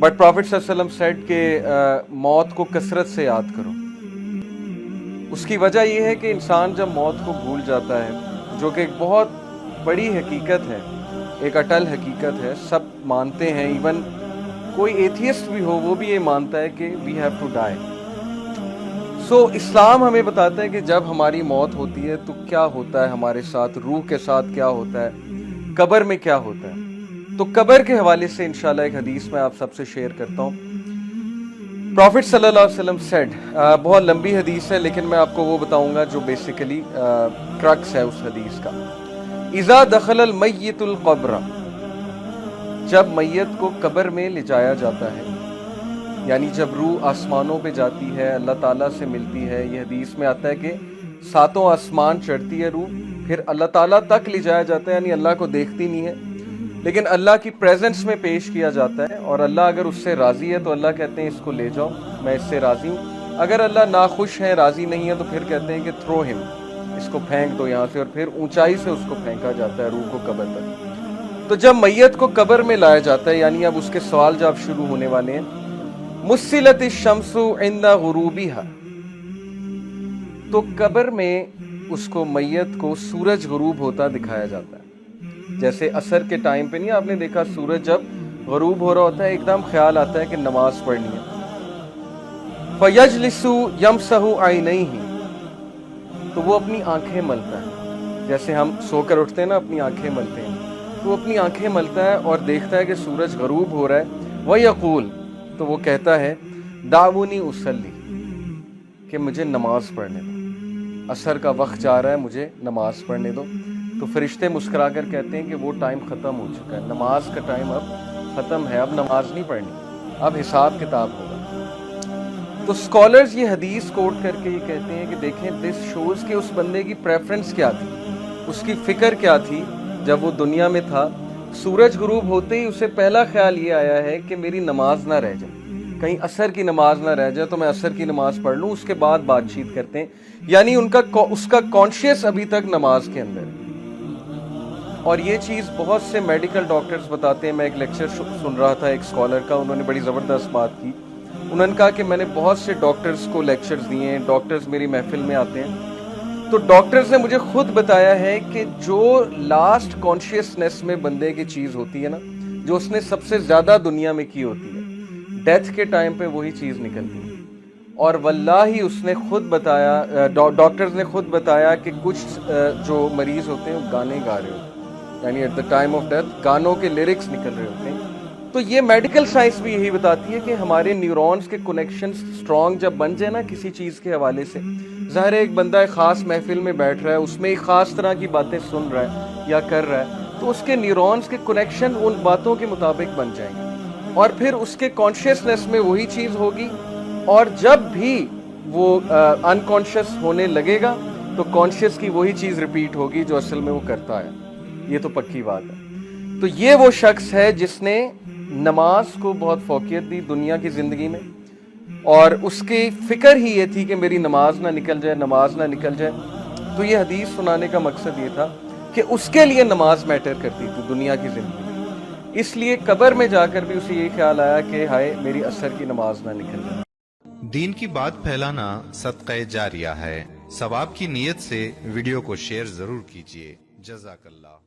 But profit सल्लल्लाहु अलैहि वसल्लम सेड कि मौत को कसरत से याद करो। उसकी वजह यह है कि इंसान जब मौत को भूल जाता है, जो कि एक बहुत बड़ी हकीकत है, एक अटल हकीकत है, सब मानते हैं, इवन कोई एथियस्ट भी हो वो भी ये मानता है कि वी हैव टू डाई। सो इस्लाम हमें बताता है कि जब हमारी मौत होती है तो क्या होता है हमारे साथ, रूह के साथ क्या होता है, कब्र में क्या होता है। तो कब्र के हवाले से इंशाल्लाह एक हदीस मैं आप सबसे शेयर करता हूँ। प्रॉफिट सल्लल्लाहु अलैहि वसल्लम सेड, बहुत लंबी हदीस है लेकिन मैं आपको वो बताऊंगा जो बेसिकली क्रक्स है उस हदीस का। इज़ा दखलल मय्यितुल क़ब्र, जब मैयत को कब्र में ले जाया जाता है, यानी जब रूह आसमानों पे जाती है, अल्लाह ताला से मिलती है। ये हदीस में आता है कि 7 आसमान चढ़ती है रूह, फिर अल्लाह ताला तक ले जाया जाता है, यानी अल्लाह को देखती नहीं है लेकिन अल्लाह की प्रेजेंस में पेश किया जाता है। और अल्लाह अगर उससे राज़ी है तो अल्लाह कहते हैं इसको ले जाओ, मैं इससे राज़ी हूँ। अगर अल्लाह नाखुश है, राज़ी नहीं है, तो फिर कहते हैं कि थ्रो हिम, इसको फेंक दो यहाँ से, और फिर ऊंचाई से उसको फेंका जाता है रूह को कब्र तक। तो जब मैयत को कब्र में लाया जाता है, यानी अब उसके सवाल जवाब शुरू होने वाले हैं। मुस्सिलत शम्सु इंदा गुरूबिहा, तो कब्र में उसको मैयत को सूरज गुरूब होता दिखाया जाता है। जैसे असर के टाइम पे नहीं आपने देखा, सूरज जब गुरूब हो रहा होता है एकदम ख्याल आता है कि नमाज पढ़नी है। फयजलिसु यमसहु आइनैहि, तो वो अपनी आंखें मलता है। जैसे हम सोकर उठते हैं ना, अपनी आंखें मलते हैं, तो वो अपनी आंखें मलता है और देखता है कि सूरज गुरूब हो रहा है। वयक़ूल, तो वो कहता है दाऊनी उसल्ली, कि मुझे नमाज पढ़ने दो, असर का वक्त जा रहा है, मुझे नमाज पढ़ने दो। तो फरिश्ते मुस्कुरा कर कहते हैं कि वो टाइम ख़त्म हो चुका है, नमाज का टाइम अब ख़त्म है, अब नमाज नहीं पढ़नी, अब हिसाब किताब होगा। तो स्कॉलर्स ये हदीस कोट करके ये कहते हैं कि देखें, दिस शोज़ कि उस बंदे की प्रेफरेंस क्या थी, उसकी फ़िक्र क्या थी जब वो दुनिया में था। सूरज गुरूब होते ही उसे पहला ख्याल ये आया है कि मेरी नमाज ना रह जाए, कहीं असर की नमाज ना रह जाए, तो मैं असर की नमाज पढ़ लूँ, उसके बाद बातचीत करते हैं। यानी उसका कॉन्शियस अभी तक नमाज के अंदर है। और ये चीज़ बहुत से मेडिकल डॉक्टर्स बताते हैं। मैं एक लेक्चर सुन रहा था एक स्कॉलर का, उन्होंने बड़ी ज़बरदस्त बात की। उन्होंने कहा कि मैंने बहुत से डॉक्टर्स को लेक्चर्स दिए हैं, डॉक्टर्स मेरी महफिल में आते हैं, तो डॉक्टर्स ने मुझे खुद बताया है कि जो लास्ट कॉन्शियसनेस में बंदे की चीज़ होती है ना, जो उसने सबसे ज़्यादा दुनिया में की होती है, डेथ के टाइम पे वही चीज़ निकलती है। और वल्लाही उसने खुद बताया, डॉक्टर्स ने खुद बताया कि कुछ जो मरीज़ होते हैं वो गाने गा रहे होते हैं, यानी at the time of death गानों के लिरिक्स निकल रहे होते हैं। तो ये मेडिकल साइंस भी यही बताती है कि हमारे न्यूरॉन्स के कनेक्शंस स्ट्रॉन्ग जब बन जाए ना किसी चीज़ के हवाले से, ज़ाहिर है एक बंदा एक ख़ास महफिल में बैठ रहा है, उसमें एक ख़ास तरह की बातें सुन रहा है या कर रहा है, तो उसके न्यूरॉन्स के कनेक्शन उन बातों के मुताबिक बन जाएंगे और फिर उसके कॉन्शियसनेस में वही चीज़ होगी। और जब भी वो अनकॉन्शियस होने लगेगा तो कॉन्शियस की वही चीज़ रिपीट होगी जो असल में वो करता है। ये तो पक्की बात है। तो ये वो शख्स है जिसने नमाज को बहुत फौकियत दी दुनिया की ज़िंदगी में, और उसकी फ़िक्र ही ये थी कि मेरी नमाज ना निकल जाए, नमाज ना निकल जाए। तो ये हदीस सुनाने का मकसद ये था कि उसके लिए नमाज मैटर करती थी दुनिया की ज़िंदगी में। इसलिए कब्र में जाकर भी उसे ये ख्याल आया कि हाय मेरी असर की नमाज ना निकल जाए। दीन की बात फैलाना सदक़े जारिया है। सवाब की नीयत से वीडियो को शेयर जरूर कीजिए। जज़ाकल्लाह।